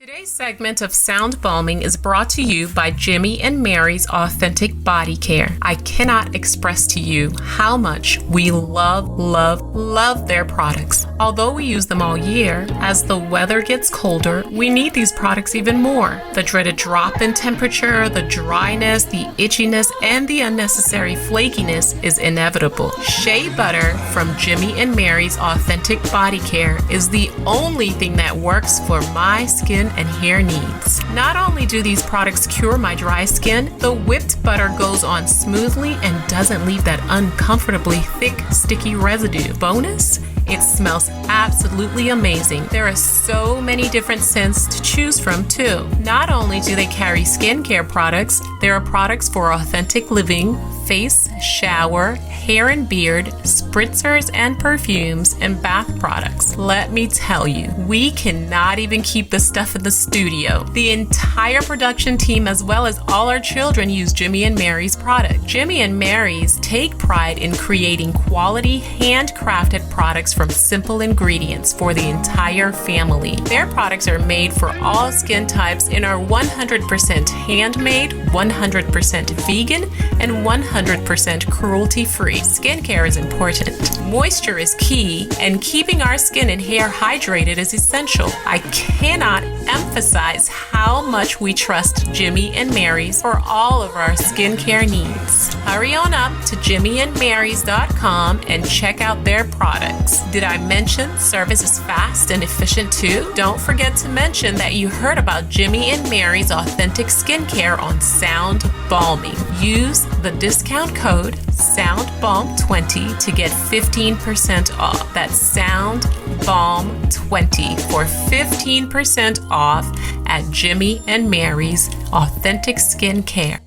Today's segment of Sound Balming is brought to you by Jimmy and Mary's Authentic Body Care. I cannot express to you how much we love their products. Although we use them all year, as the weather gets colder, we need these products even more. The dreaded drop in temperature, the dryness, the itchiness, and the unnecessary flakiness is inevitable. Shea Butter from Jimmy and Mary's Authentic Body Care is the only thing that works for my skin and hair needs. Not only do these products cure my dry skin, the whipped butter goes on smoothly and doesn't leave that uncomfortably thick, sticky residue. Bonus? It smells absolutely amazing. There are so many different scents to choose from too. Not only do they carry skincare products, there are products for authentic living, face, shower, hair and beard, spritzers and perfumes, and bath products. Let me tell you, we cannot even keep the stuff in the studio. The entire production team as well as all our children use Jimmy and Mary's product. Jimmy and Mary's take pride in creating quality, handcrafted products from simple ingredients for the entire family. Their products are made for all skin types and are 100% handmade, 100% vegan, and 100% cruelty-free. Skincare is important. Moisture is key, and keeping our skin and hair hydrated is essential. I cannot emphasize how much we trust Jimmy and Mary's for all of our skincare needs. Hurry on up to jimmyandmarys.com and check out their products. Did I mention service is fast and efficient too? Don't forget to mention that you heard about Jimmy and Mary's Authentic Skincare on Sound Balming. Use the discount code SOUNDBALM20 to get 15% off. That's SOUNDBALM20 for 15% off at Jimmy and Mary's Authentic Skincare.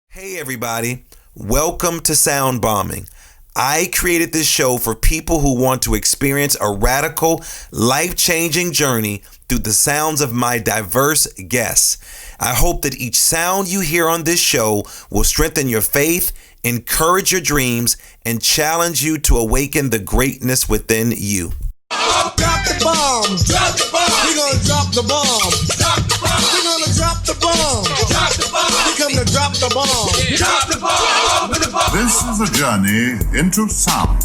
Hey everybody, welcome to Sound Bombing. I created this show for people who want to experience a radical, life-changing journey through the sounds of my diverse guests. I hope that each sound you hear on this show will strengthen your faith, encourage your dreams, and challenge you to awaken the greatness within you. Drop the bombs. Drop the bomb. We're gonna drop the bomb. Drop the bomb. We're gonna drop the bomb. Drop the bomb. We come to drop the bomb. Drop the bomb. This is a journey into sound.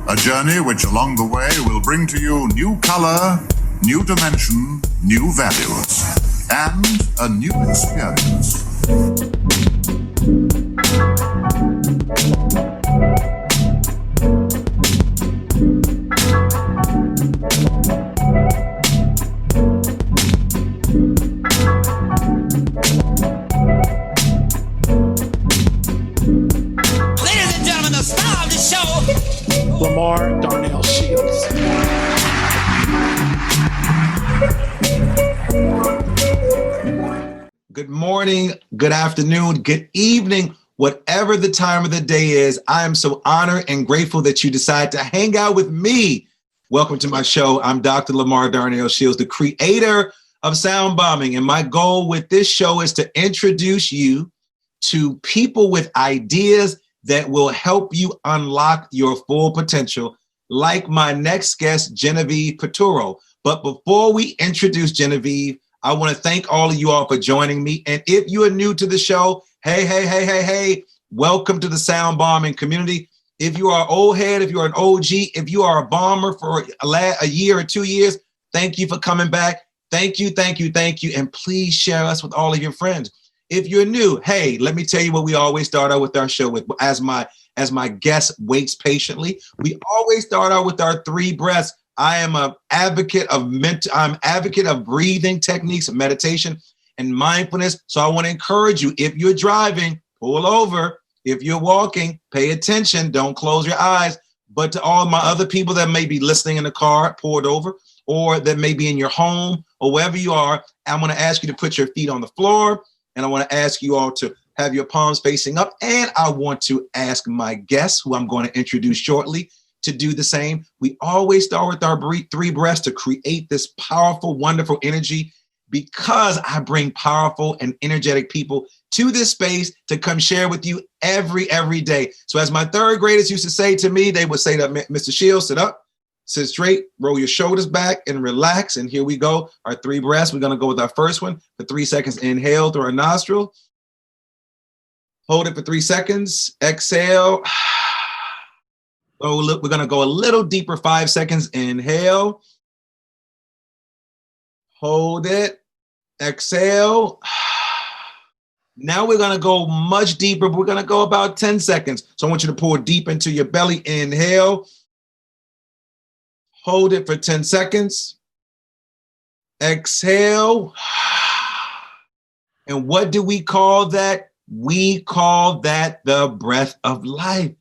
A journey which along the way will bring to you new color, new dimension, new values, and a new experience. Lamar Darnell Shields. Good morning, good afternoon, good evening, whatever the time of the day is. I am so honored and grateful that you decide to hang out with me. Welcome to my show. I'm Dr. Lamar Darnell Shields, the creator of Sound Bombing. And my goal with this show is to introduce you to people with ideas that will help you unlock your full potential, like my next guest, Genevieve Piturro. But before we introduce Genevieve, I want to thank all of you all for joining me. And if you are new to the show, hey, welcome to the Sound Bombing community. If you are an old head, if you are an OG, if you are a bomber for a year or 2 years, thank you for coming back. Thank you. And please share us with all of your friends. If you're new, hey, let me tell you what we always start out with our show with. As my guest waits patiently, we always start out with our 3 breaths. I am an advocate of breathing techniques, meditation, and mindfulness. So I want to encourage you, if you're driving, pull over. If you're walking, pay attention. Don't close your eyes. But to all my other people that may be listening in the car, pulled over, or that may be in your home or wherever you are, I'm going to ask you to put your feet on the floor. And I want to ask you all to have your palms facing up. And I want to ask my guests, who I'm going to introduce shortly, to do the same. We always start with our 3 breaths to create this powerful, wonderful energy, because I bring powerful and energetic people to this space to come share with you every day. So as my 3rd graders used to say to me, they would say to Mr. Shields, sit up, Sit straight, roll your shoulders back and relax. And here we go. Our 3 breaths. We're going to go with our first one for 3 seconds. Inhale through our nostril. Hold it for 3 seconds. Exhale. Oh, look, we're going to go a little deeper. 5 seconds. Inhale. Hold it. Exhale. Now we're going to go much deeper. We're going to go about 10 seconds. So I want you to pour deep into your belly. Inhale. Hold it for 10 seconds. Exhale. And what do we call that? We call that the breath of life.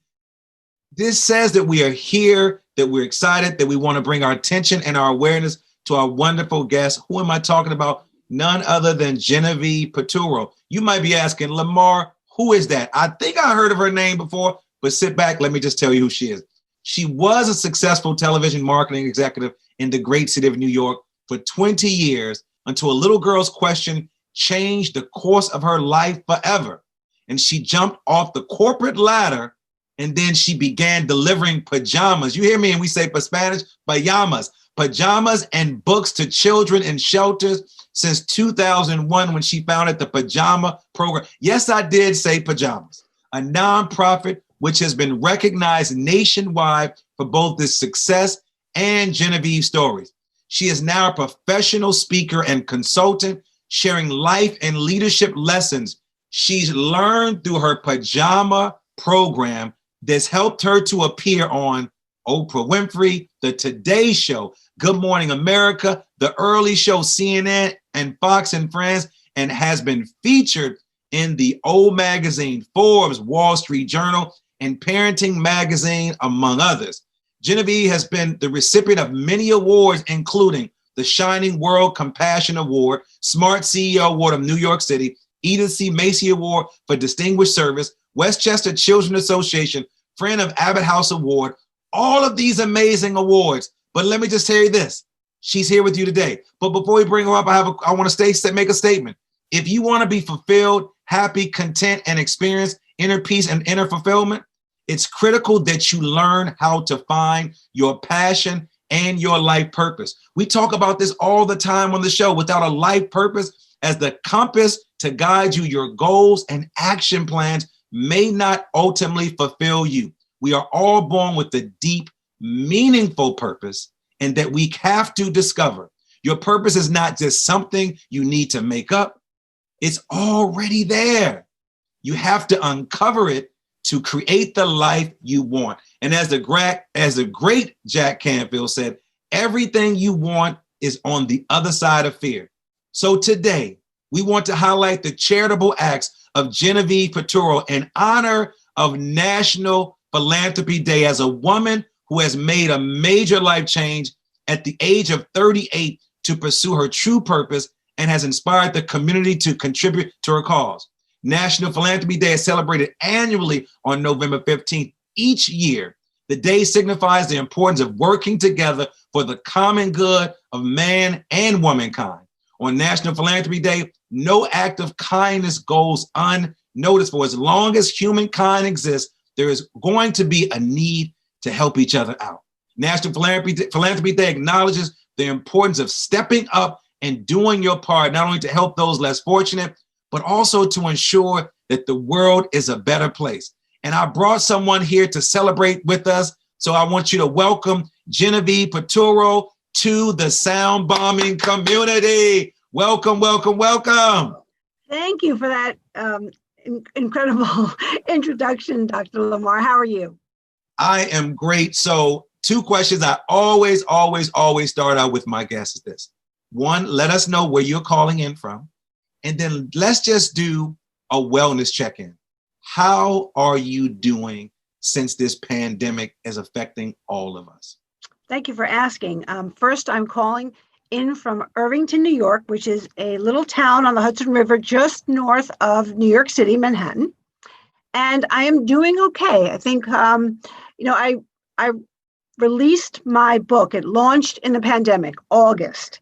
This says that we are here, that we're excited, that we want to bring our attention and our awareness to our wonderful guest. Who am I talking about? None other than Genevieve Piturro. You might be asking, Lamar, who is that? I think I heard of her name before, but sit back. Let me just tell you who she is. She was a successful television marketing executive in the great city of New York for 20 years until a little girl's question changed the course of her life forever. And she jumped off the corporate ladder, and then she began delivering pajamas. You hear me? And we say for Spanish, pajamas. Pajamas and books to children in shelters since 2001 when she founded the Pajama Program. Yes, I did say pajamas, a nonprofit which has been recognized nationwide for both this success and Genevieve's stories. She is now a professional speaker and consultant, sharing life and leadership lessons she's learned through her Pajama Program that's helped her to appear on Oprah Winfrey, The Today Show, Good Morning America, The Early Show, CNN, and Fox and Friends, and has been featured in the O Magazine, Forbes, Wall Street Journal, and Parenting Magazine, among others. Genevieve has been the recipient of many awards, including the Shining World Compassion Award, Smart CEO Award of New York City, Edith C. Macy Award for Distinguished Service, Westchester Children's Association, Friend of Abbott House Award, all of these amazing awards. But let me just tell you this, she's here with you today. But before we bring her up, I want to make a statement. If you want to be fulfilled, happy, content, and experience inner peace and inner fulfillment, it's critical that you learn how to find your passion and your life purpose. We talk about this all the time on the show. Without a life purpose as the compass to guide you, your goals and action plans may not ultimately fulfill you. We are all born with a deep, meaningful purpose, and that we have to discover. Your purpose is not just something you need to make up. It's already there. You have to uncover it to create the life you want. And as the great Jack Canfield said, everything you want is on the other side of fear. So today, we want to highlight the charitable acts of Genevieve Piturro in honor of National Philanthropy Day as a woman who has made a major life change at the age of 38 to pursue her true purpose and has inspired the community to contribute to her cause. National Philanthropy Day is celebrated annually on November 15th each year. The day signifies the importance of working together for the common good of man and womankind. On National Philanthropy Day, no act of kindness goes unnoticed. For as long as humankind exists, there is going to be a need to help each other out. National Philanthropy Day acknowledges the importance of stepping up and doing your part, not only to help those less fortunate, but also to ensure that the world is a better place. And I brought someone here to celebrate with us. So I want you to welcome Genevieve Piturro to the sound bombing community. Welcome, welcome, welcome. Thank you for that incredible introduction, Dr. Lamar. How are you? I am great. So 2 questions I always start out with my guests is this. 1, let us know where you're calling in from. And then let's just do a wellness check-in. How are you doing since this pandemic is affecting all of us? Thank you for asking. First, I'm calling in from Irvington, New York, which is a little town on the Hudson River just north of New York City, Manhattan. And I am doing okay. I think, I released my book. It launched in the pandemic, August.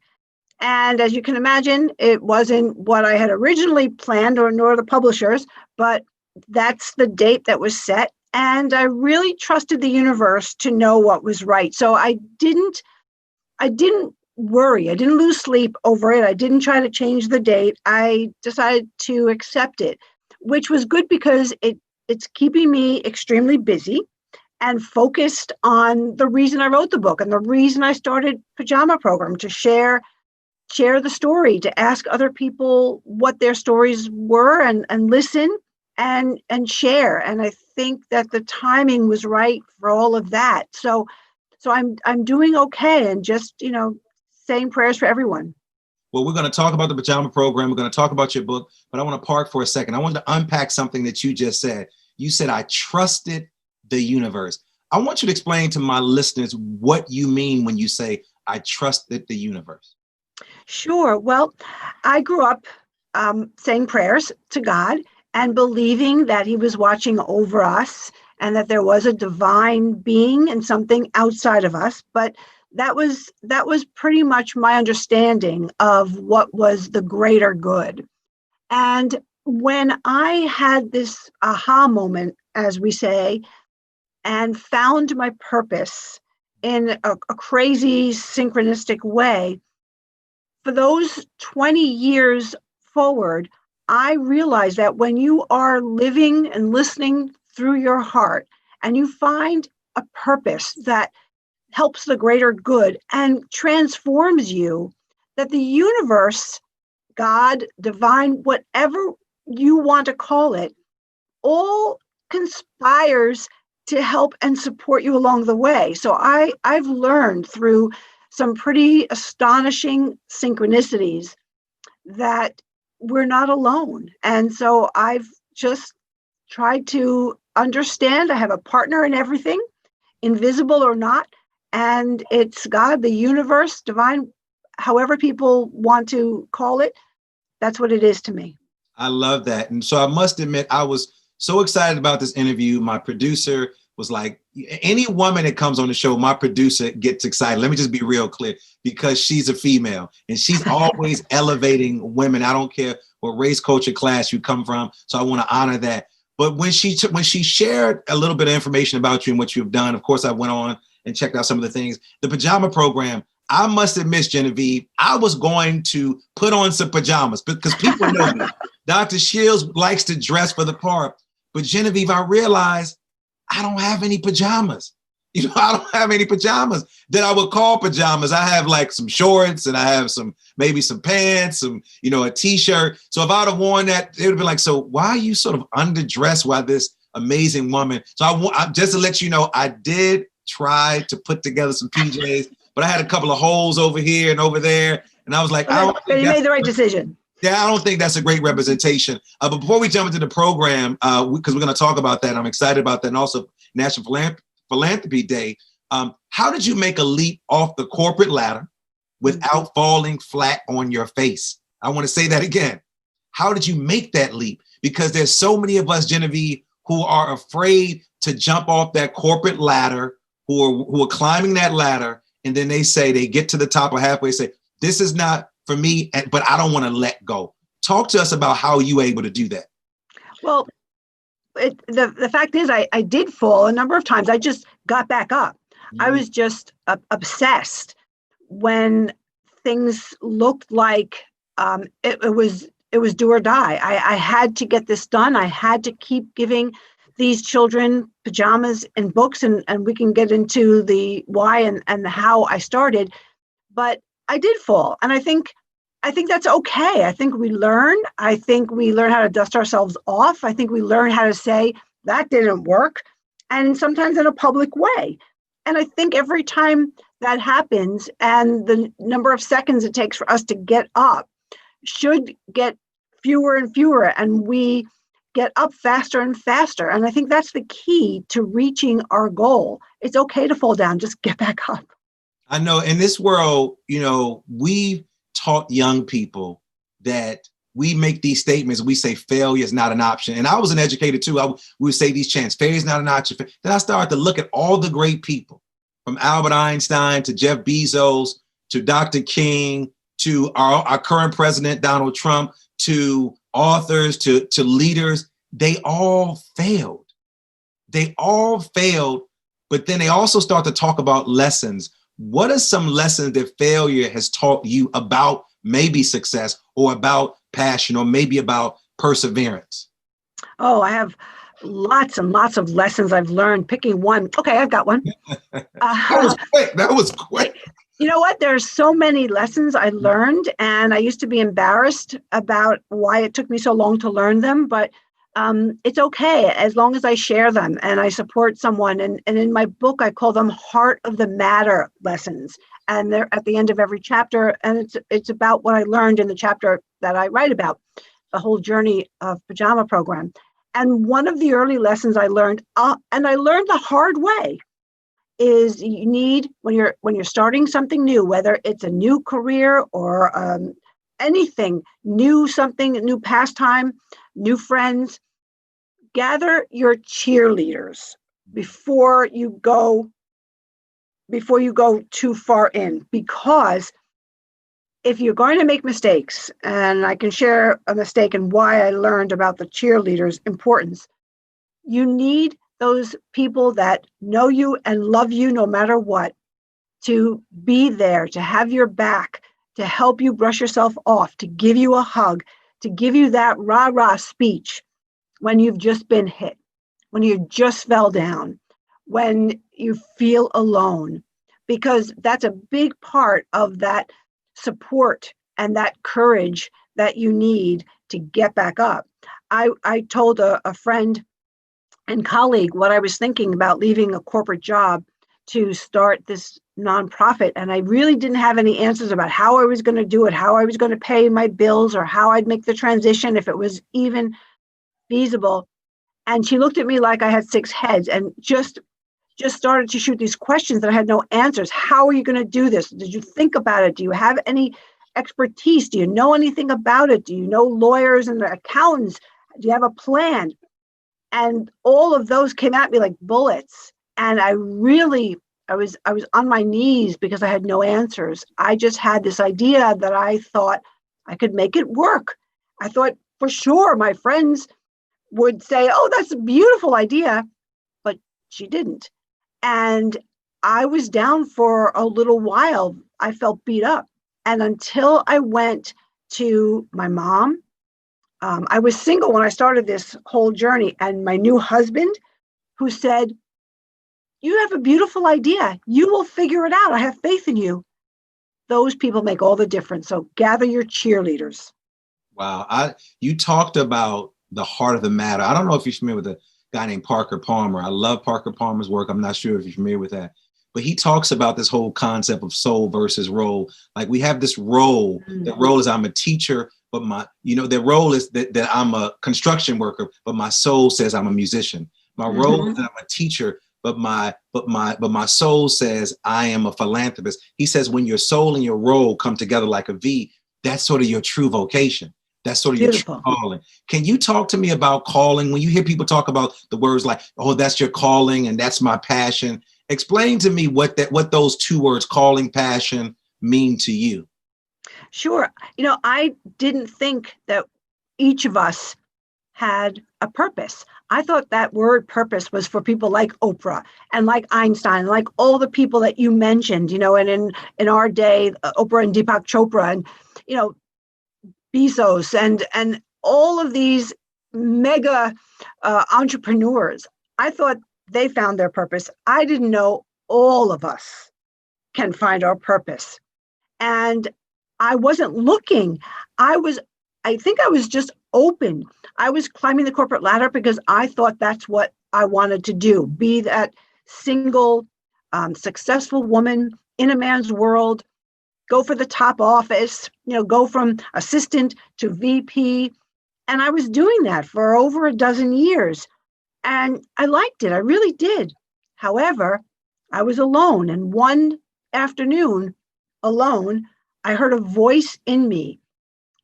And as you can imagine, it wasn't what I had originally planned, or nor the publishers, but that's the date that was set. And I really trusted the universe to know what was right. So I didn't worry. I didn't lose sleep over it. I didn't try to change the date. I decided to accept it, which was good because it's keeping me extremely busy and focused on the reason I wrote the book and the reason I started Pajama Program, to share the story, to ask other people what their stories were, and listen and share. And I think that the timing was right for all of that. So I'm doing okay, and just, saying prayers for everyone. Well, we're going to talk about the Pajama Program. We're going to talk about your book, but I want to park for a second. I wanted to unpack something that you just said. You said, I trusted the universe. I want you to explain to my listeners what you mean when you say, I trusted the universe. Sure. Well, I grew up saying prayers to God and believing that he was watching over us and that there was a divine being and something outside of us. But that was pretty much my understanding of what was the greater good. And when I had this aha moment, as we say, and found my purpose in a crazy synchronistic way, for those 20 years forward, I realized that when you are living and listening through your heart and you find a purpose that helps the greater good and transforms you, that the universe, God, divine, whatever you want to call it, all conspires to help and support you along the way. So I've learned through some pretty astonishing synchronicities that we're not alone. And so I've just tried to understand I have a partner in everything, invisible or not, and it's God, the universe, divine, however people want to call it. That's what it is to me. I love that. And so I must admit, I was so excited about this interview. My producer was like, any woman that comes on the show, my producer gets excited. Let me just be real clear, because she's a female and she's always elevating women. I don't care what race, culture, class you come from. So I want to honor that. But when she shared a little bit of information about you and what you've done, of course, I went on and checked out some of the things. The Pajama Program, I must admit, Genevieve, I was going to put on some pajamas because people know me. Dr. Shields likes to dress for the part. But Genevieve, I realized I don't have any pajamas. I don't have any pajamas that I would call pajamas. I have like some shorts and I have maybe some pants, a t-shirt. So if I'd have worn that, it would be like, so why are you sort of underdressed while this amazing woman? So I just to let you know, I did try to put together some PJs, but I had a couple of holes over here and over there. And I was like, you made the right decision. Yeah, I don't think that's a great representation. But before we jump into the program, because we're going to talk about that, I'm excited about that, and also National Philanthropy Day. How did you make a leap off the corporate ladder without falling flat on your face? I want to say that again. How did you make that leap? Because there's so many of us, Genevieve, who are afraid to jump off that corporate ladder, who are climbing that ladder, and then they get to the top or halfway, say, this is not for me, but I don't want to let go. Talk to us about how you were able to do that. Well, the fact is I did fall a number of times. I just got back up. I was just obsessed when things looked like it was do or die. I had to get this done. I had to keep giving these children pajamas and books, and we can get into the why and how I started. But I did fall, and I think that's okay. I think we learn. I think we learn how to dust ourselves off. I think we learn how to say that didn't work, and sometimes in a public way. And I think every time that happens, and the number of seconds it takes for us to get up should get fewer and fewer, and we get up faster and faster. And I think that's the key to reaching our goal. It's okay to fall down, just get back up. I know in this world, we taught young people that we make these statements. We say failure is not an option. And I was an educator too. We would say these chants, failure is not an option. Then I started to look at all the great people, from Albert Einstein to Jeff Bezos, to Dr. King, to our current president, Donald Trump, to authors, to leaders. They all failed. they all failed, but then they also start to talk about lessons. What are some lessons that failure has taught you about maybe success or about passion or maybe about perseverance? Oh, I have lots and lots of lessons I've learned. Picking one. Okay, I've got one. That was quick. That was quick. You know what? There's so many lessons I learned, and I used to be embarrassed about why it took me so long to learn them, but it's okay as long as I share them and I support someone. And in my book, I call them heart of the matter lessons. And they're at the end of every chapter. And it's about what I learned in the chapter that I write about, the whole journey of Pajama Program. And one of the early lessons I learned, and I learned the hard way, is you need, when you're starting something new, whether it's a new career or anything new, something new, pastime, new friends, gather your cheerleaders before you go too far in, because if you're going to make mistakes, and I can share a mistake and why I learned about the cheerleaders' importance, you need those people that know you and love you no matter what, to be there, to have your back, to help you brush yourself off, to give you a hug, to give you that rah-rah speech when you've just been hit, when you just fell down, when you feel alone, because that's a big part of that support and that courage that you need to get back up. I told a friend and colleague what I was thinking about leaving a corporate job to start this nonprofit. And I really didn't have any answers about how I was going to do it, how I was going to pay my bills, or how I'd make the transition, if it was even feasible. And she looked at me like I had six heads and just started to shoot these questions that I had no answers. How are you going to do this? Did you think about it? Do you have any expertise? Do you know anything about it? Do you know lawyers and accountants? Do you have a plan? And all of those came at me like bullets. And I was on my knees because I had no answers. I just had this idea that I thought I could make it work. I thought for sure my friends would say, oh, that's a beautiful idea, but she didn't. And I was down for a little while. I felt beat up. And until I went to my mom, I was single when I started this whole journey, and my new husband, who said, you have a beautiful idea. You will figure it out. I have faith in you. Those people make all the difference. So gather your cheerleaders. Wow. You talked about the heart of the matter. I don't know if you're familiar with a guy named Parker Palmer. I love Parker Palmer's work. I'm not sure if you're familiar with that. But he talks about this whole concept of soul versus role. Like we have this role. Mm-hmm. The role is I'm a teacher, but the role is that I'm a construction worker, but my soul says I'm a musician. My mm-hmm. role is that I'm a teacher, but my soul says I am a philanthropist. He says when your soul and your role come together like a V, that's sort of your true vocation. That's sort of Beautiful. Your true calling. Can you talk to me about calling? When you hear people talk about the words like, oh, that's your calling and that's my passion. Explain to me what those two words, calling, passion, mean to you. Sure. I didn't think that each of us had a purpose. I thought that word purpose was for people like Oprah and like Einstein, like all the people that you mentioned, and in our day, Oprah and Deepak Chopra and, Bezos and all of these mega entrepreneurs. I thought they found their purpose. I didn't know all of us can find our purpose. And I wasn't looking. I think I was just open. I was climbing the corporate ladder because I thought that's what I wanted to do, be that single, successful woman in a man's world, go for the top office, go from assistant to VP. And I was doing that for over a dozen years. And I liked it. I really did. However, I was alone. And one afternoon, alone, I heard a voice in me.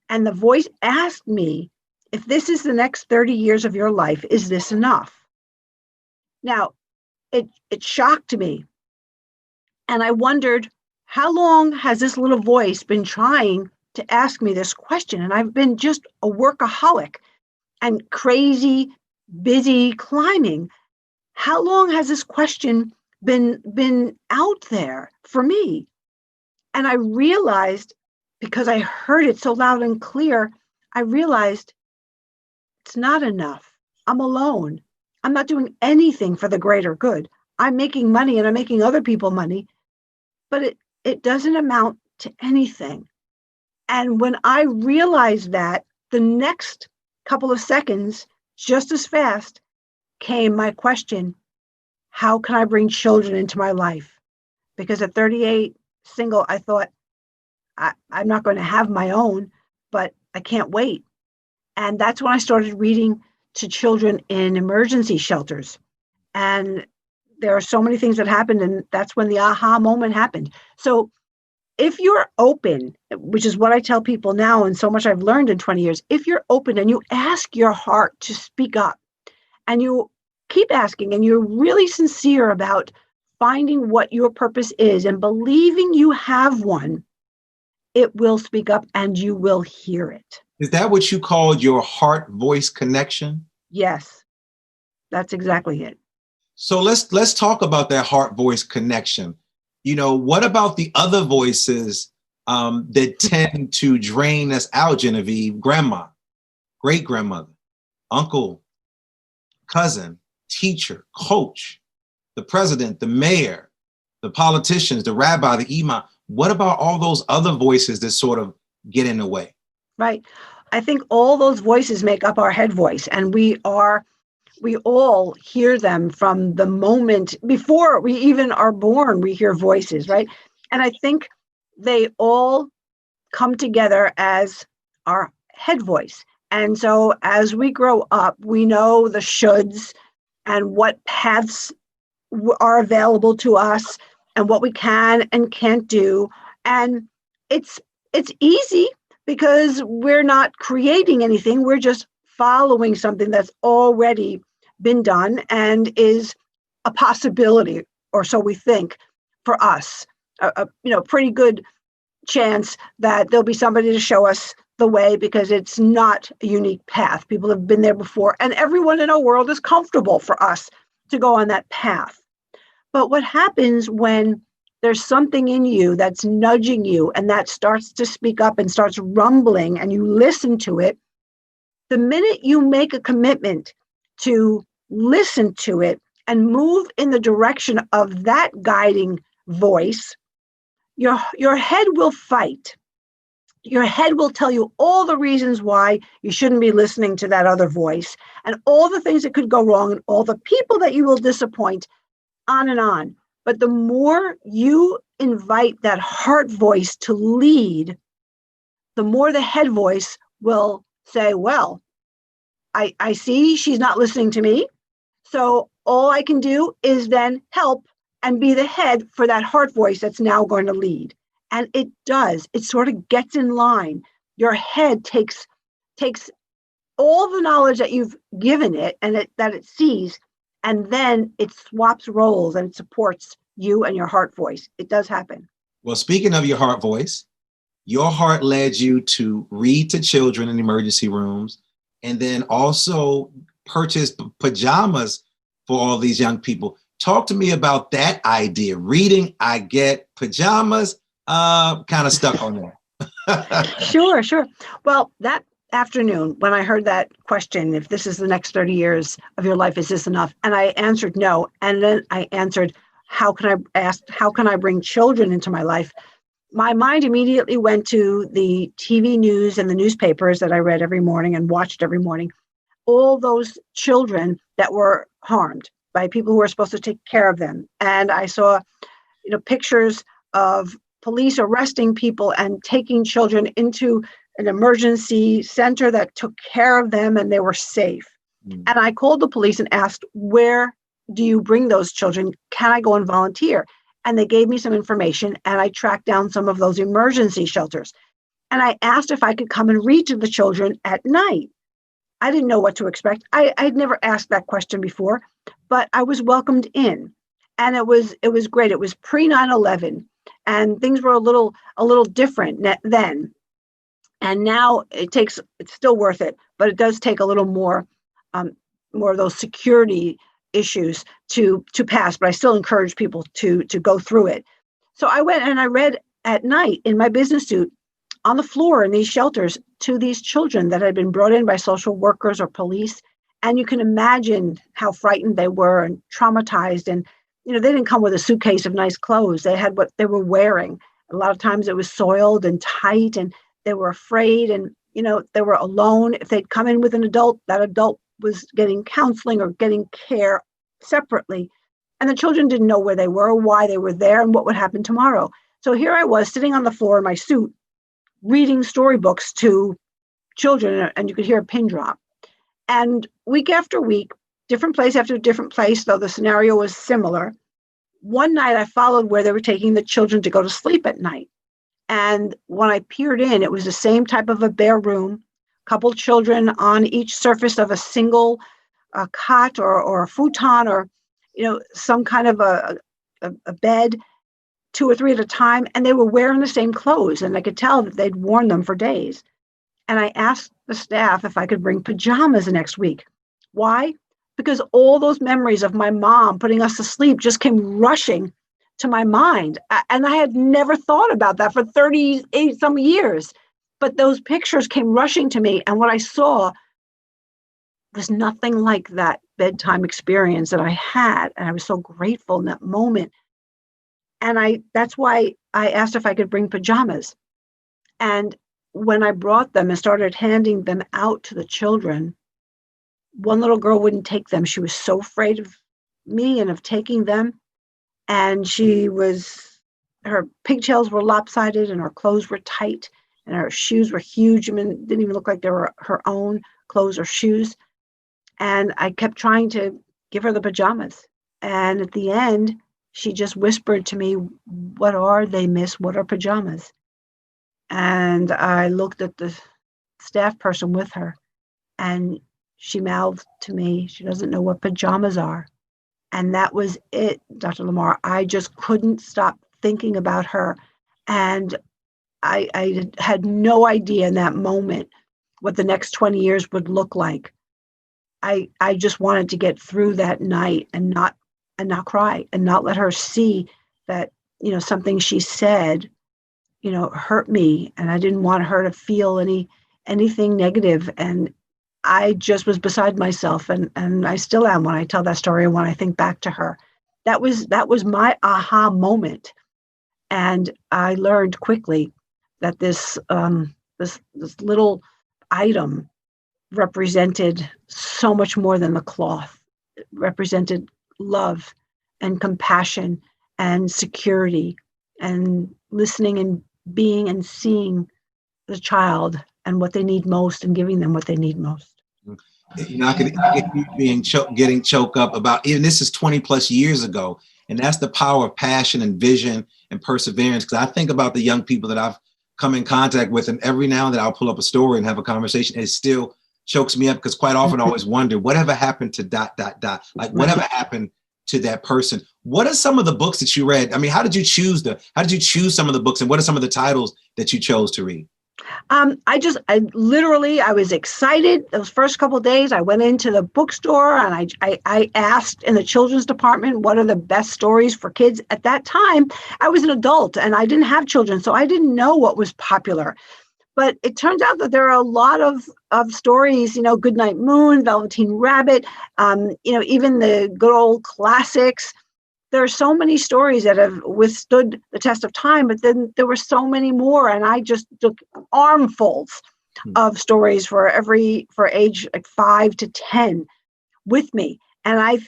And the voice asked me, if this is the next 30 years of your life, is this enough? Now, it shocked me. And I wondered, how long has this little voice been trying to ask me this question? And I've been just a workaholic and crazy, busy climbing. how long has this question been out there for me? And I realized, because I heard it so loud and clear, I realized it's not enough. I'm alone. I'm not doing anything for the greater good. I'm making money and I'm making other people money, but it doesn't amount to anything. And when I realized that, the next couple of seconds, just as fast, came my question: how can I bring children into my life? Because at 38, single, I thought, I'm not going to have my own, but I can't wait. And that's when I started reading to children in emergency shelters. And there are so many things that happened, and that's when the aha moment happened. So if you're open, which is what I tell people now, and so much I've learned in 20 years, if you're open and you ask your heart to speak up, and you keep asking, and you're really sincere about finding what your purpose is and believing you have one, it will speak up and you will hear it. Is that what you called your heart-voice connection? Yes, that's exactly it. So let's talk about that heart-voice connection. What about the other voices that tend to drain us out, Genevieve? Grandma, great-grandmother, uncle, cousin, teacher, coach, the president, the mayor, the politicians, the rabbi, the imam. What about all those other voices that sort of get in the way? Right. I think all those voices make up our head voice, and we all hear them from the moment before we even are born. We hear voices, right? And I think they all come together as our head voice. And so as we grow up, we know the shoulds and what paths are available to us and what we can and can't do. And it's easy because we're not creating anything. We're just following something that's already been done and is a possibility, or so we think, for us. A pretty good chance that there'll be somebody to show us the way, because it's not a unique path. People have been there before, and everyone in our world is comfortable for us to go on that path. But what happens when there's something in you that's nudging you, and that starts to speak up and starts rumbling, and you listen to it, the minute you make a commitment to listen to it and move in the direction of that guiding voice, your head will fight. Your head will tell you all the reasons why you shouldn't be listening to that other voice, and all the things that could go wrong, and all the people that you will disappoint, on and on. But the more you invite that heart voice to lead, the more the head voice will say, well, I see she's not listening to me. So all I can do is then help and be the head for that heart voice that's now going to lead. And it does. It sort of gets in line. Your head takes all the knowledge that you've given it and that it sees, and then it swaps roles and it supports you and your heart voice. It does happen. Well, speaking of your heart voice, your heart led you to read to children in emergency rooms, and then also purchase pajamas for all these young people. Talk to me about that idea. Reading, I get. Pajamas, kind of stuck on that. Sure. Well, that afternoon, when I heard that question, if this is the next 30 years of your life, is this enough? And I answered no. And then I answered, how can I bring children into my life? My mind immediately went to the TV news and the newspapers that I read every morning and watched every morning. All those children that were harmed by people who were supposed to take care of them. And I saw, pictures of police arresting people and taking children into an emergency center that took care of them and they were safe. And I called the police and asked, where do you bring those children? Can I go and volunteer? And they gave me some information, and I tracked down some of those emergency shelters. And I asked if I could come and read to the children at night. I didn't know what to expect. I'd never asked that question before, but I was welcomed in. And it was great. It was pre 9/11, and things were a little different then. And now it's still worth it, but it does take a little more of those security issues to pass, but I still encourage people to go through it. So I went and I read at night in my business suit on the floor in these shelters to these children that had been brought in by social workers or police. And you can imagine how frightened they were and traumatized. And, they didn't come with a suitcase of nice clothes. They had what they were wearing. A lot of times it was soiled and tight, and they were afraid, and, they were alone. If they'd come in with an adult, that adult was getting counseling or getting care separately. And the children didn't know where they were, why they were there, and what would happen tomorrow. So here I was sitting on the floor in my suit, reading storybooks to children, and you could hear a pin drop. And week after week, different place after different place, though the scenario was similar. One night I followed where they were taking the children to go to sleep at night. And when I peered in, it was the same type of a bare room, couple children on each surface of a single cot or a futon or, some kind of a bed, 2 or 3 at a time, and they were wearing the same clothes, and I could tell that they'd worn them for days. And I asked the staff if I could bring pajamas the next week. Why? Because all those memories of my mom putting us to sleep just came rushing to my mind. And I had never thought about that for 38 some years. But those pictures came rushing to me, and what I saw was nothing like that bedtime experience that I had. And I was so grateful in that moment. And that's why I asked if I could bring pajamas. And when I brought them and started handing them out to the children, one little girl wouldn't take them. She was so afraid of me and of taking them. And her pigtails were lopsided and her clothes were tight and her shoes were huge. I mean, it didn't even look like they were her own clothes or shoes. And I kept trying to give her the pajamas. And at the end, she just whispered to me, "What are they, miss? What are pajamas?" And I looked at the staff person with her, and she mouthed to me, she doesn't know what pajamas are. And that was it, Dr. Lamar. I just couldn't stop thinking about her. And I had no idea in that moment what the next 20 years would look like. I just wanted to get through that night and not cry and not let her see that, something she said, hurt me. And I didn't want her to feel anything negative. And I just was beside myself. And I still am when I tell that story and when I think back to her. That was my aha moment. And I learned quickly that this little item represented so much more than the cloth. It represented love and compassion and security and listening and being and seeing the child and what they need most and giving them what they need most. I could keep getting choked up about, even this is 20 plus years ago. And that's the power of passion and vision and perseverance. Because I think about the young people that I've come in contact with, and every now and then I'll pull up a story and have a conversation. And it still chokes me up because quite often I always wonder, whatever happened to ... Like whatever happened to that person? What are some of the books that you read? I mean, how did you choose some of the books, and what are some of the titles that you chose to read? I was excited. Those first couple of days, I went into the bookstore and I asked in the children's department, what are the best stories for kids? At that time, I was an adult and I didn't have children, so I didn't know what was popular. But it turns out that there are a lot of stories, Goodnight Moon, Velveteen Rabbit, even the good old classics. There are so many stories that have withstood the test of time, but then there were so many more. And I just took armfuls of stories for age like 5 to 10 with me. And I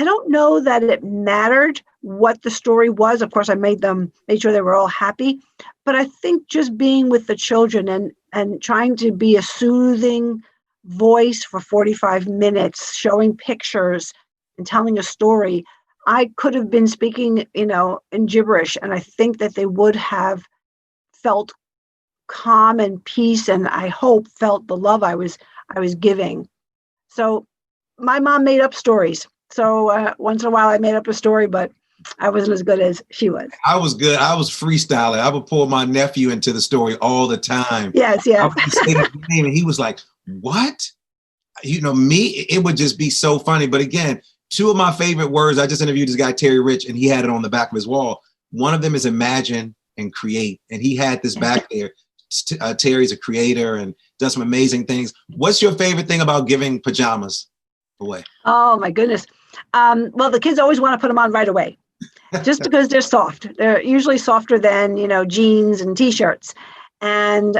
don't know that it mattered what the story was. Of course, I made sure they were all happy. But I think just being with the children and trying to be a soothing voice for 45 minutes, showing pictures and telling a story, I could have been speaking, in gibberish, and I think that they would have felt calm and peace, and I hope felt the love I was giving. So my mom made up stories. So once in a while I made up a story, but I wasn't as good as she was. I was good. I was freestyling. I would pull my nephew into the story all the time. Yes. I would say his name and he was like, "What?" me, it would just be so funny. But again, two of my favorite words, I just interviewed this guy, Terry Rich, and he had it on the back of his wall. One of them is imagine and create. And he had this back there. Terry's a creator and does some amazing things. What's your favorite thing about giving pajamas away? Oh, my goodness. Well, the kids always want to put them on right away, just because they're soft. They're usually softer than, jeans and T-shirts. And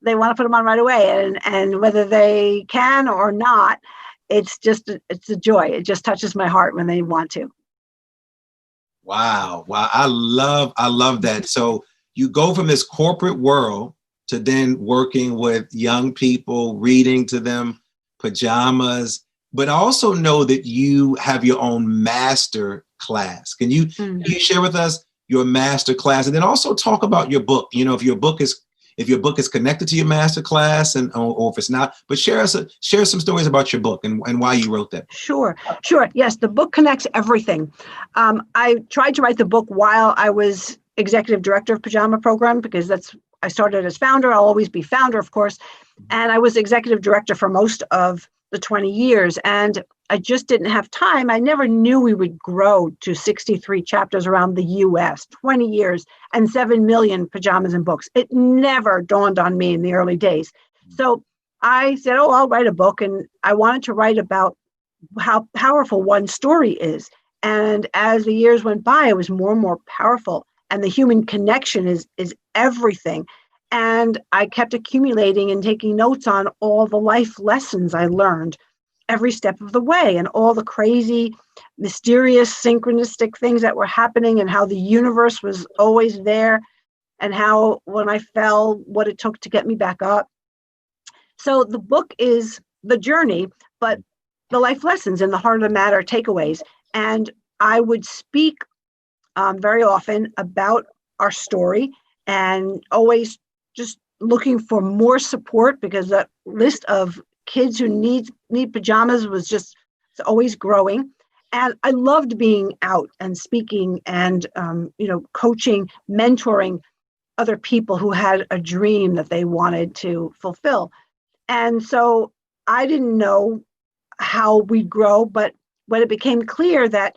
they want to put them on right away. And whether they can or not, it's a joy. It just touches my heart when they want to. Wow. I love that. So you go from this corporate world to then working with young people, reading to them pajamas, but also know that you have your own master class. Can you share with us your master class, and then also talk about your book? If your book is connected to your master class, or if it's not, but share some stories about your book and why you wrote that. Sure. Yes, the book connects everything. I tried to write the book while I was executive director of Pajama Program, because I started as founder. I'll always be founder, of course. And I was executive director for most of the 20 years. And I just didn't have time. I never knew we would grow to 63 chapters around the US, 20 years, and 7 million pajamas and books. It never dawned on me in the early days. So I said, I'll write a book. And I wanted to write about how powerful one story is. And as the years went by, it was more and more powerful. And the human connection is everything. And I kept accumulating and taking notes on all the life lessons I learned every step of the way, and all the crazy, mysterious, synchronistic things that were happening, and how the universe was always there, and how when I fell, what it took to get me back up. So the book is the journey, but the life lessons and the heart of the matter takeaways. And I would speak very often about our story, and always just looking for more support, because that list of kids who need pajamas was just always growing. And I loved being out and speaking and, coaching, mentoring other people who had a dream that they wanted to fulfill. And so I didn't know how we'd grow, but when it became clear that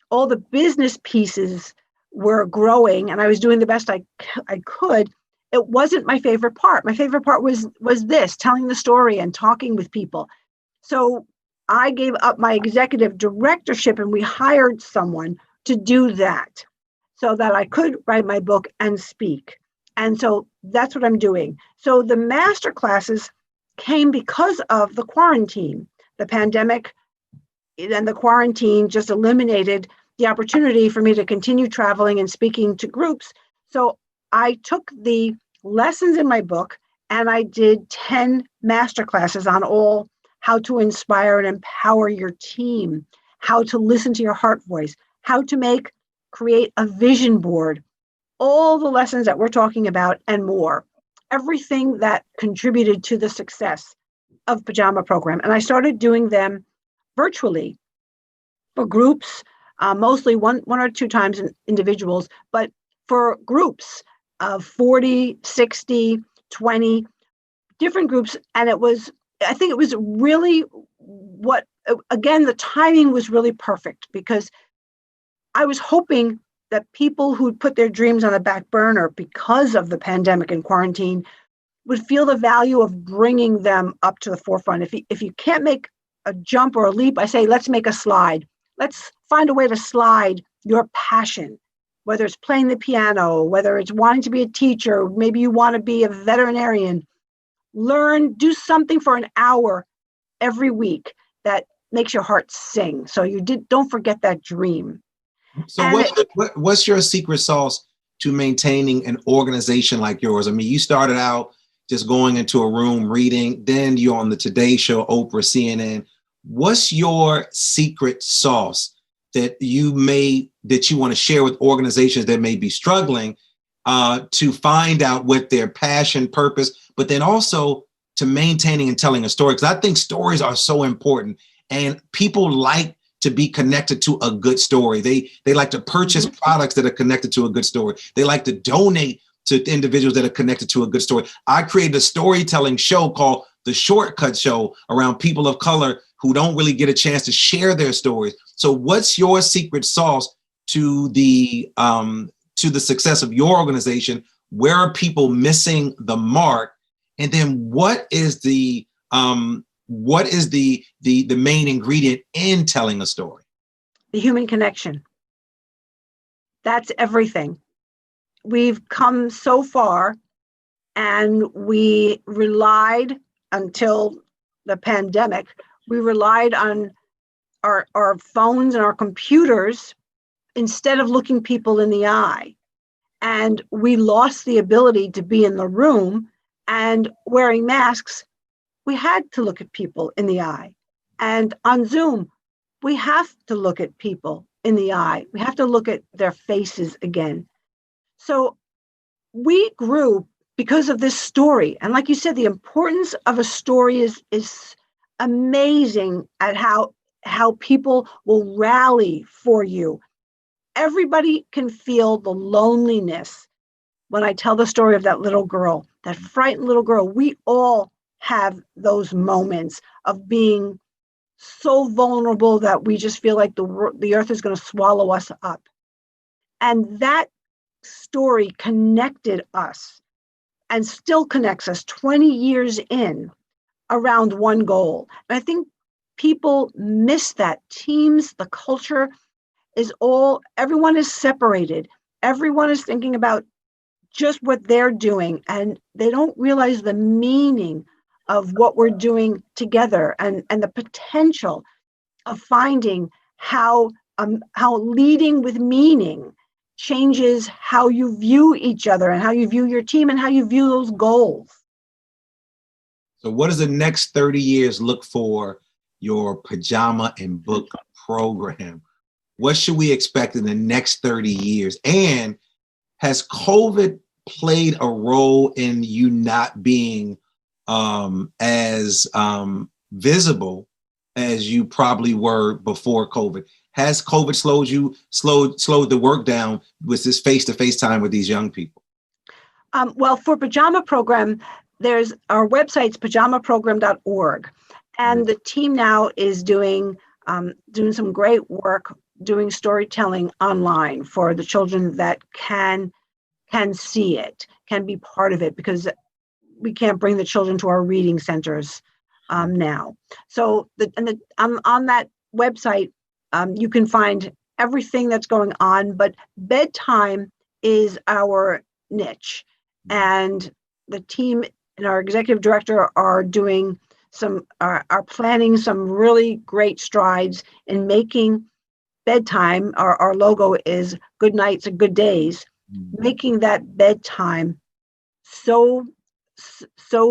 all the business pieces were growing and I was doing the best I could, it wasn't my favorite part. My favorite part was this, telling the story and talking with people. So I gave up my executive directorship, and we hired someone to do that so that I could write my book and speak. And so that's what I'm doing. So the master classes came because of the quarantine. The pandemic and the quarantine just eliminated the opportunity for me to continue traveling and speaking to groups. So I took the lessons in my book and I did 10 master classes on all how to inspire and empower your team, how to listen to your heart voice, how to create a vision board, all the lessons that we're talking about and more, everything that contributed to the success of Pajama Program. And I started doing them virtually for groups, mostly one or two times in individuals, but for groups of 40, 60, 20 different groups. And I think it was really again, the timing was really perfect, because I was hoping that people who'd put their dreams on the back burner because of the pandemic and quarantine would feel the value of bringing them up to the forefront. If you can't make a jump or a leap, I say, let's make a slide. Let's find a way to slide your passion, whether it's playing the piano, whether it's wanting to be a teacher, maybe you want to be a veterinarian. Do something for an hour every week that makes your heart sing. So don't forget that dream. So what's your secret sauce to maintaining an organization like yours? I mean, you started out just going into a room reading, then you're on the Today Show, Oprah, CNN. What's your secret sauce that you want to share with organizations that may be struggling to find out what their passion, purpose, but then also to maintaining and telling a story? Because I think stories are so important, and people like to be connected to a good story. They like to purchase products that are connected to a good story. They like to donate to individuals that are connected to a good story. I created a storytelling show called the shortcut show around people of color who don't really get a chance to share their stories. So what's your secret sauce to the success of your organization? Where are people missing the mark? And then what is the main ingredient in telling a story? The human connection. That's everything. We've come so far, and we relied, until the pandemic, we relied on our phones and our computers instead of looking people in the eye. And we lost the ability to be in the room, and wearing masks, we had to look at people in the eye. And on Zoom, we have to look at people in the eye. We have to look at their faces again. So we grew because of this story. And like you said, the importance of a story is amazing at how people will rally for you. Everybody can feel the loneliness when I tell the story of that little girl, that frightened little girl. We all have those moments of being so vulnerable that we just feel like the earth is going to swallow us up. And that story connected us and still connects us 20 years in around one goal. And I think people miss that. Teams, the culture everyone is separated. Everyone is thinking about just what they're doing, and they don't realize the meaning of what we're doing together, and the potential of finding how leading with meaning changes how you view each other and how you view your team and how you view those goals. So what does the next 30 years look for your Pajama and Book program? What should we expect in the next 30 years? And has COVID played a role in you not being as visible as you probably were before COVID? Has COVID slowed the work down with this face-to-face time with these young people? Well, for Pajama Program, there's our website's pajamaprogram.org, and the team now is doing some great work doing storytelling online for the children that can see it, can be part of it, because we can't bring the children to our reading centers now. So on that website, you can find everything that's going on, but bedtime is our niche. And the team and our executive director are planning some really great strides in making bedtime, our logo is good nights and good days, making that bedtime so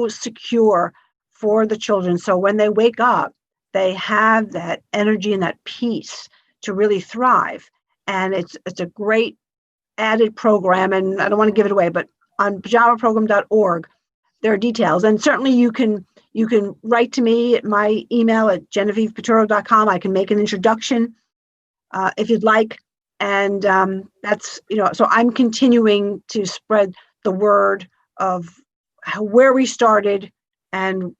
secure for the children. So when they wake up, they have that energy and that peace to really thrive. And it's a great added program. And I don't want to give it away, but on pajamaprogram.org, there are details. And certainly you can write to me at my email at genevievepiturro.com. I can make an introduction if you'd like. And that's, so I'm continuing to spread the word of where we started and,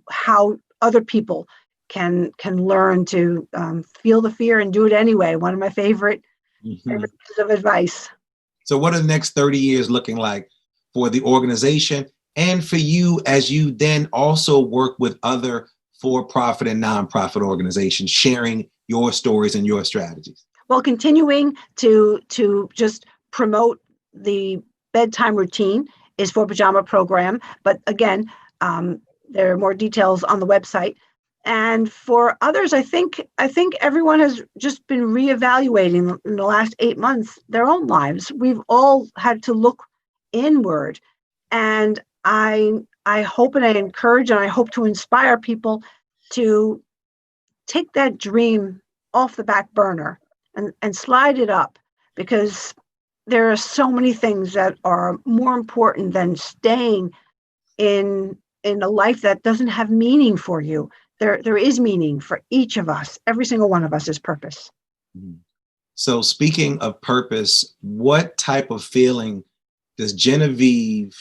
how other people can learn to feel the fear and do it anyway. One of my favorite pieces of advice. So what are the next 30 years looking like for the organization and for you as you then also work with other for-profit and nonprofit organizations, sharing your stories and your strategies? Well, continuing to just promote the bedtime routine is for Pajama Program. But again, there are more details on the website. And for others, I think everyone has just been reevaluating in the last 8 months their own lives. We've all had to look inward. And I hope and I encourage and I hope to inspire people to take that dream off the back burner and slide it up, because there are so many things that are more important than staying in a life that doesn't have meaning for you. There is meaning for each of us. Every single one of us is purpose. So speaking of purpose, what type of feeling does Genevieve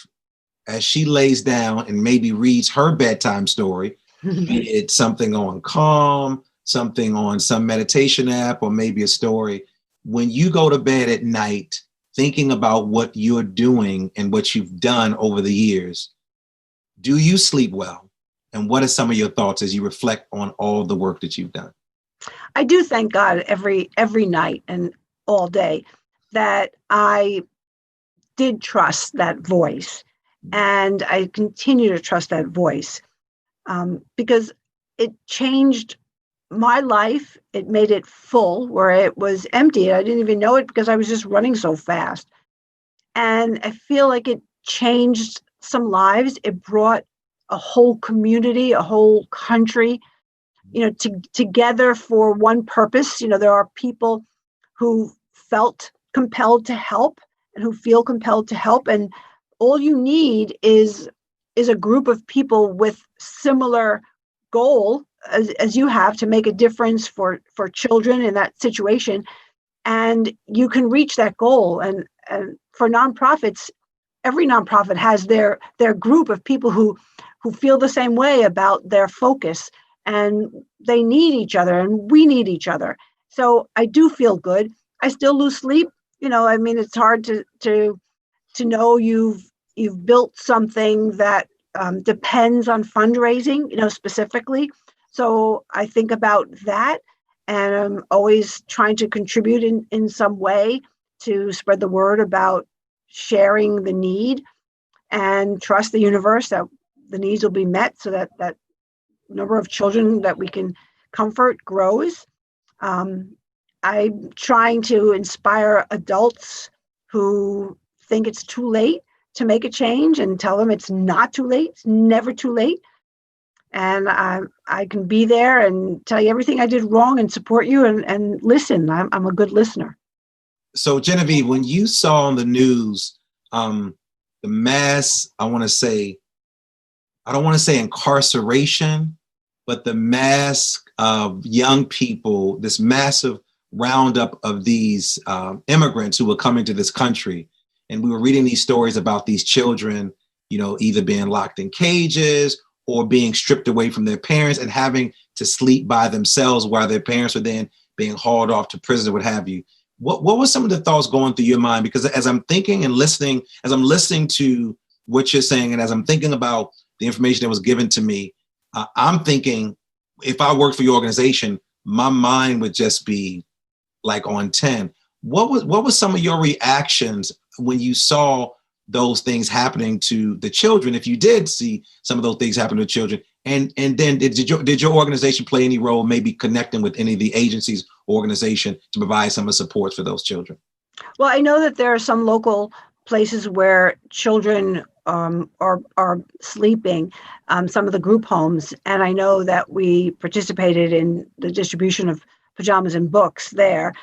as she lays down and maybe reads her bedtime story, be it something on Calm, something on some meditation app, or maybe a story, when you go to bed at night, thinking about what you're doing and what you've done over the years, do you sleep well? And what are some of your thoughts as you reflect on all the work that you've done? I do thank God every night and all day that I did trust that voice, and I continue to trust that voice because it changed my life. It made it full where it was empty. I didn't even know it because I was just running so fast. And I feel like it changed some lives. It brought a whole community, a whole country, together for one purpose. There are people who felt compelled to help and who feel compelled to help. And all you need is a group of people with similar goal as you have to make a difference for children in that situation. And you can reach that goal. And for nonprofits, every nonprofit has their group of people who feel the same way about their focus, and they need each other and we need each other. So I do feel good. I still lose sleep. It's hard to know you've built something that depends on fundraising, specifically. So I think about that, and I'm always trying to contribute in some way to spread the word about sharing the need, and trust the universe that the needs will be met so that number of children that we can comfort grows. I'm trying to inspire adults who think it's too late to make a change and tell them it's not too late. It's never too late. And I can be there and tell you everything I did wrong and support you and listen. I'm a good listener. So Genevieve, when you saw on the news the mass, I don't want to say incarceration, but the mass of young people, this massive roundup of these immigrants who were coming to this country. And we were reading these stories about these children, either being locked in cages or being stripped away from their parents and having to sleep by themselves while their parents were then being hauled off to prison or what have you. What were some of the thoughts going through your mind? Because as I'm thinking and listening, as I'm listening to what you're saying, and as I'm thinking about the information that was given to me, I'm thinking, if I worked for your organization, my mind would just be like on 10. What was some of your reactions when you saw those things happening to the children, if you did see some of those things happen to children? And then did your organization play any role maybe connecting with any of the agencies or organization to provide some of the support for those children? Well, I know that there are some local places where children are sleeping, some of the group homes. And I know that we participated in the distribution of pajamas and books there.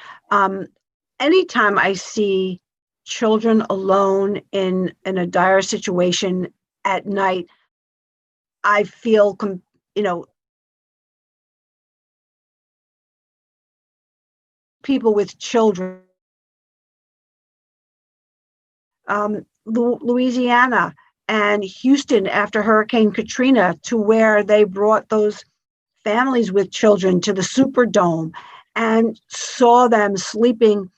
Anytime I see children alone in a dire situation at night, I feel, people with children. Louisiana and Houston after Hurricane Katrina, to where they brought those families with children to the Superdome and saw them sleeping,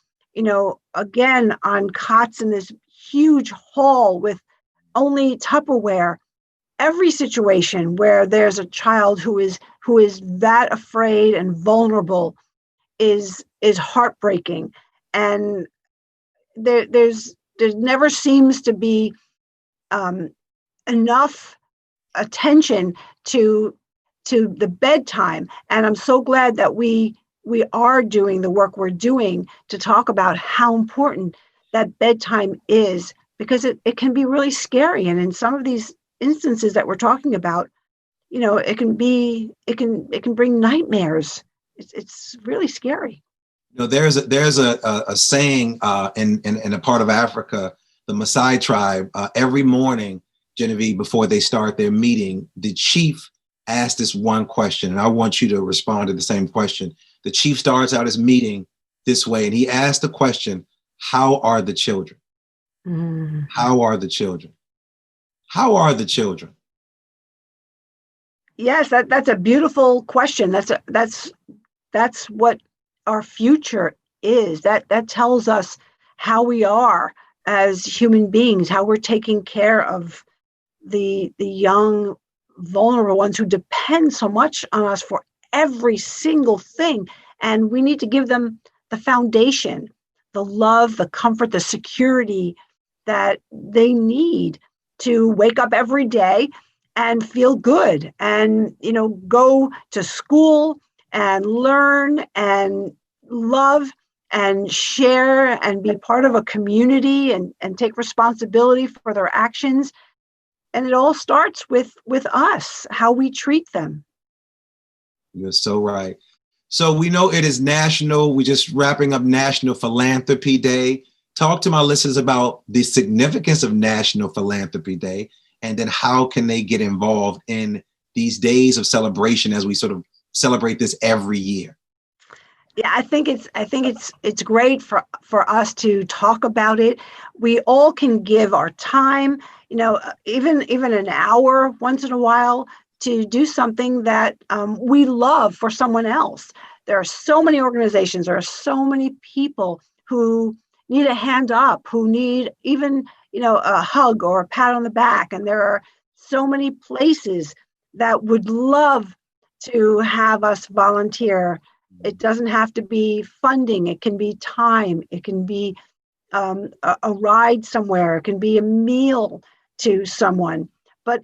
again on cots in this huge hall with only Tupperware. Every situation where there's a child who is that afraid and vulnerable is heartbreaking, and there never seems to be enough attention to the bedtime. And I'm so glad that we are doing the work we're doing to talk about how important that bedtime is, because it can be really scary. And in some of these instances that we're talking about, it can bring nightmares. It's really scary. There's a saying in a part of Africa, the Maasai tribe, every morning, Genevieve, before they start their meeting, the chief asks this one question, and I want you to respond to the same question. The chief starts out his meeting this way, and he asks the question, how are the children? Mm. How are the children? How are the children? Yes, that's a beautiful question. That's what our future is. That tells us how we are as human beings, how we're taking care of the young, vulnerable ones who depend so much on us for every single thing. And we need to give them the foundation, the love, the comfort, the security that they need to wake up every day and feel good and, go to school and learn and love and share and be part of a community and take responsibility for their actions. And it all starts with us, how we treat them. You're so right. So we know it is we're just wrapping up National Philanthropy Day. Talk to my listeners about the significance of National Philanthropy Day, and then how can they get involved in these days of celebration as we sort of celebrate this every year? Yeah, I think it's great for us to talk about it. We all can give our time, even an hour once in a while to do something that we love for someone else. There are so many organizations, there are so many people who need a hand up, who need even, a hug or a pat on the back. And there are so many places that would love to have us volunteer. It doesn't have to be funding. It can be time. It can be a ride somewhere. It can be a meal to someone. But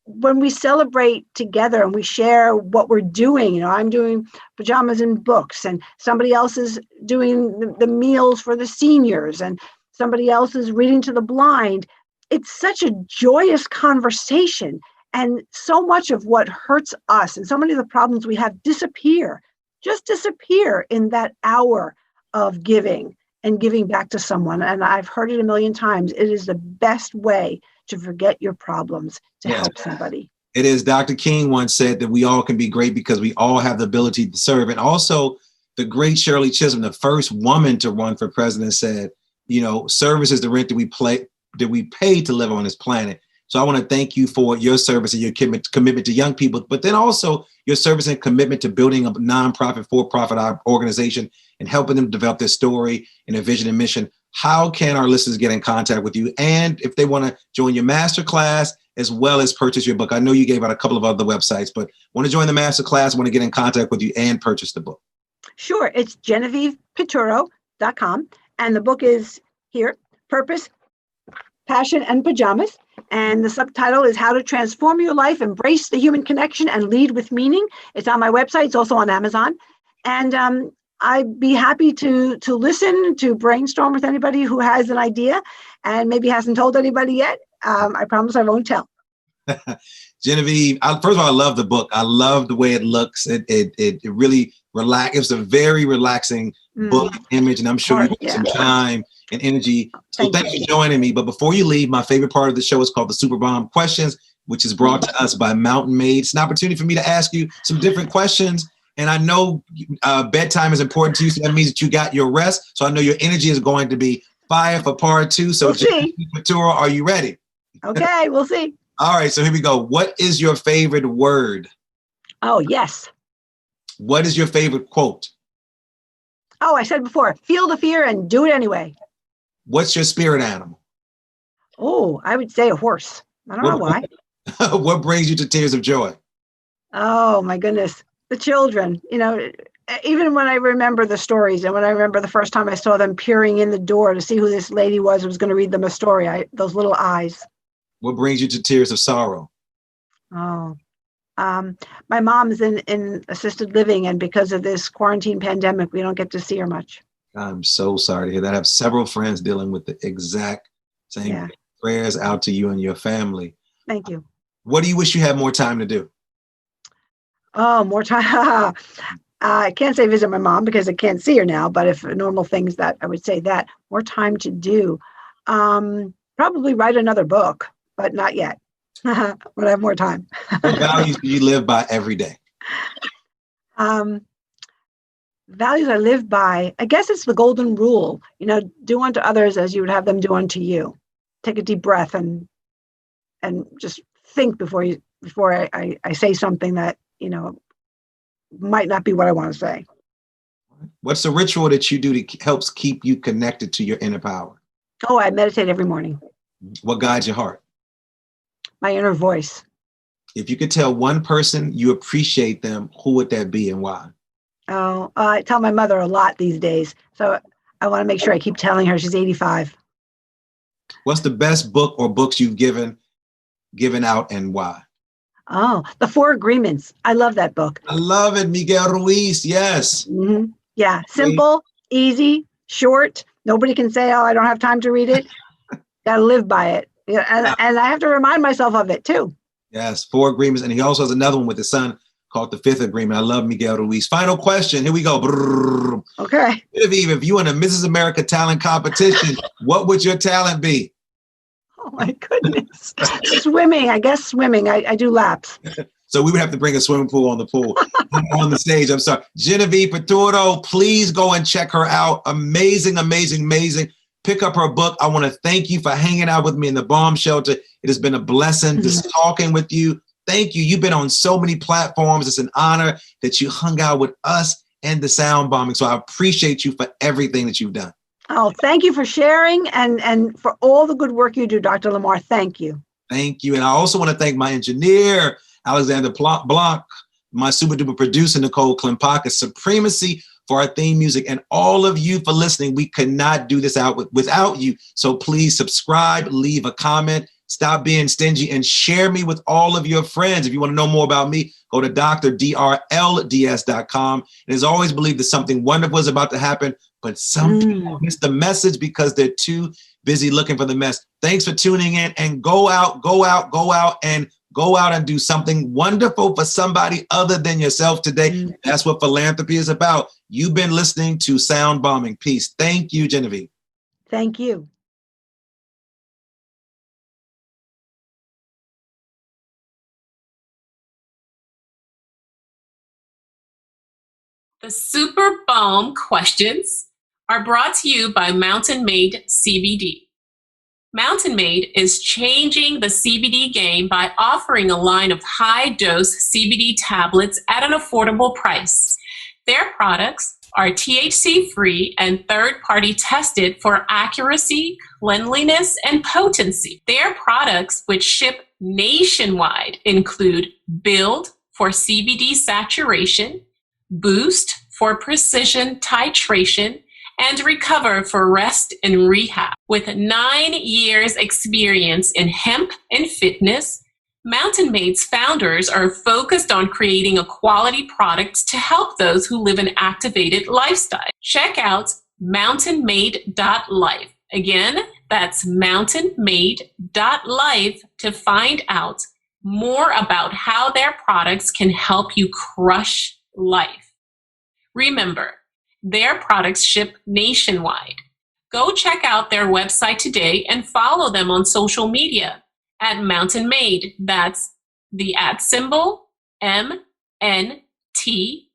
when we celebrate together and we share what we're doing, I'm doing pajamas and books, and somebody else is doing the meals for the seniors, and somebody else is reading to the blind. It's such a joyous conversation. And so much of what hurts us and so many of the problems we have disappear in that hour of giving and giving back to someone. And I've heard it a million times. It is the best way to forget your problems, to help somebody. It is. Dr. King once said that we all can be great because we all have the ability to serve. And also the great Shirley Chisholm, the first woman to run for president, said, service is the rent that we pay to live on this planet. So I want to thank you for your service and your commitment to young people, but then also your service and commitment to building a nonprofit, for-profit organization and helping them develop their story and their vision and mission. How can our listeners get in contact with you? And if they want to join your masterclass as well as purchase your book, I know you gave out a couple of other websites, but want to join the masterclass, want to get in contact with you and purchase the book. Sure. It's GenevievePiturro.com. And the book is here, Purpose, Passion, and Pajamas. And the subtitle is How to Transform Your Life, Embrace the Human Connection, and Lead with Meaning. It's on my website. It's also on Amazon. And I'd be happy to listen, to brainstorm with anybody who has an idea and maybe hasn't told anybody yet. I promise I won't tell. Genevieve, first of all, I love the book. I love the way it looks. It really It's a very relaxing book image, and I'm sure you have some time and energy. So thanks for joining me. But before you leave, my favorite part of the show is called the Super Bomb Questions, which is brought to us by Mountain Made. It's an opportunity for me to ask you some different questions. And I know bedtime is important to you, so that means that you got your rest. So I know your energy is going to be fire for part two. So we'll Genevieve Piturro, are you ready? Okay, we'll see. All right, so here we go. What is your favorite word? Oh, yes. What is your favorite quote? Oh, I said before, feel the fear and do it anyway. What's your spirit animal? Oh, I would say a horse. I don't know why. What brings you to tears of joy? Oh, my goodness. The children, even when I remember the stories and when I remember the first time I saw them peering in the door to see who this lady was who was going to read them a story, those little eyes. What brings you to tears of sorrow? Oh, my mom's in assisted living, and because of this quarantine pandemic, we don't get to see her much. I'm so sorry to hear that. I have several friends dealing with the exact same. Yeah. Prayers out to you and your family. Thank you. What do you wish you had more time to do? Oh, more time. I can't say visit my mom because I can't see her now, but if normal things, that I would say that more time to do. Probably write another book, but not yet. When I have more time. What values do you live by every day? Values I live by, I guess it's the golden rule. Do unto others as you would have them do unto you. Take a deep breath and and just think before I say something that, might not be what I want to say. What's the ritual that you do that helps keep you connected to your inner power? Oh, I meditate every morning. What guides your heart? My inner voice. If you could tell one person you appreciate them, who would that be and why? Oh, I tell my mother a lot these days. So I want to make sure I keep telling her. She's 85. What's the best book or books you've given out and why? Oh, The Four Agreements. I love that book. I love it. Miguel Ruiz. Yes. Mm-hmm. Yeah. Simple, easy, short. Nobody can say, oh, I don't have time to read it. Got to live by it. Yeah, and I have to remind myself of it too. Yes. Four Agreements. And he also has another one with his son called The Fifth Agreement. I love Miguel Ruiz. Final question. Here we go. Brrr. Okay. Genevieve, if you won a Mrs. America talent competition, what would your talent be? Oh my goodness. Swimming. I guess swimming. I do laps. So we would have to bring a swimming pool on the stage. I'm sorry. Genevieve Piturro, please go and check her out. Amazing, amazing, amazing. Pick up her book. I want to thank you for hanging out with me in the bomb shelter. It has been a blessing just talking with you. Thank you. You've been on so many platforms. It's an honor that you hung out with us and the sound bombing. So I appreciate you for everything that you've done. Oh, thank you for sharing and for all the good work you do, Dr. Lamar. Thank you. Thank you. And I also want to thank my engineer, Alexander Blanc, my super duper producer, Nicole Klimpaka, Supremacy for our theme music, and all of you for listening. We could not do this out without you. So please subscribe, leave a comment, stop being stingy, and share me with all of your friends. If you want to know more about me, go to drdrlds.com. And as always, believe that something wonderful is about to happen, but some people miss the message because they're too busy looking for the mess. Thanks for tuning in, and go out and do something wonderful for somebody other than yourself today. That's what philanthropy is about. You've been listening to Sound Bombing. Peace. Thank you, Genevieve. Thank you. The Super Balm questions are brought to you by Mountain Made CBD. Mountain Made is changing the CBD game by offering a line of high-dose CBD tablets at an affordable price. Their products are THC-free and third-party tested for accuracy, cleanliness, and potency. Their products, which ship nationwide, include Build for CBD saturation, Boost for precision titration, and Recover for rest and rehab. With 9 years experience in hemp and fitness, Mountain Made's founders are focused on creating a quality product to help those who live an activated lifestyle. Check out mountainmade.life. Again, that's mountainmade.life to find out more about how their products can help you crush life. Remember, their products ship nationwide. Go check out their website today and follow them on social media at Mountain Made. That's the @ MNTMADE.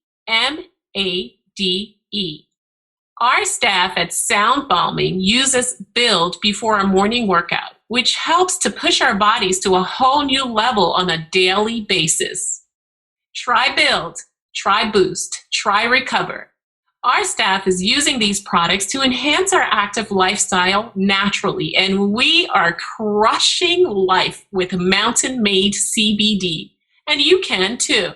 Our staff at Sound Bombing uses Build before a morning workout, which helps to push our bodies to a whole new level on a daily basis. Try Build, try Boost, try Recover. Our staff is using these products to enhance our active lifestyle naturally, and we are crushing life with Mountain Made CBD, and you can too.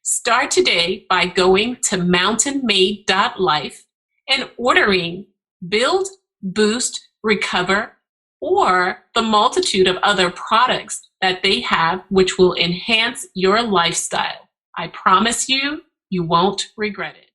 Start today by going to mountainmade.life and ordering Build, Boost, Recover, or the multitude of other products that they have which will enhance your lifestyle. I promise you, you won't regret it.